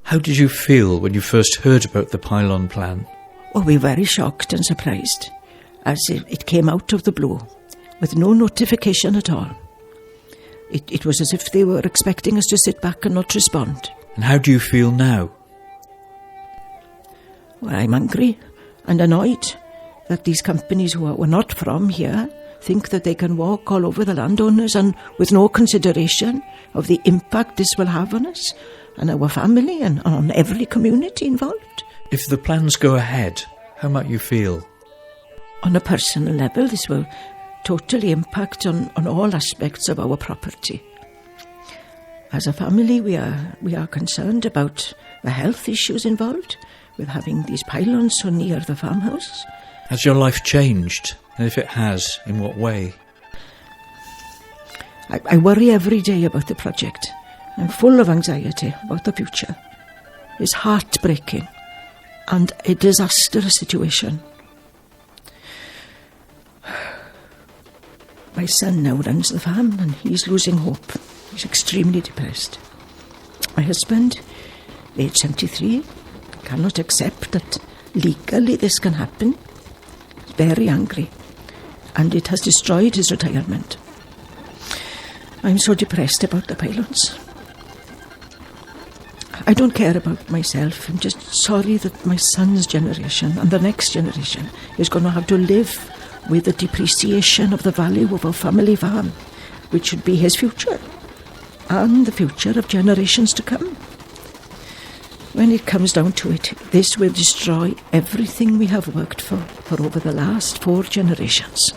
How did you feel when you first heard about the Pylon plan? Oh, we were very shocked and surprised, as it came out of the blue, with no notification at all. It was as if they were expecting us to sit back and not respond. And how do you feel now? Well, I'm angry and annoyed that these companies who were not from here think that they can walk all over the landowners and with no consideration of the impact this will have on us and our family and on every community involved. If the plans go ahead, how might you feel? On a personal level, this will totally impact on all aspects of our property. As a family, we are concerned about the health issues involved with having these pylons so near the farmhouse. Has your life changed? And if it has, in what way? I worry every day about the project. I'm full of anxiety about the future. It's heartbreaking and a disastrous situation. My son now runs the farm and he's losing hope. He's extremely depressed. My husband, age 73, cannot accept that legally this can happen. He's very angry and it has destroyed his retirement. I'm so depressed about the Pylons. I don't care about myself. I'm just sorry that my son's generation and the next generation is going to have to live with the depreciation of the value of our family farm, which should be his future and the future of generations to come. When it comes down to it, this will destroy everything we have worked for over the last 4 generations.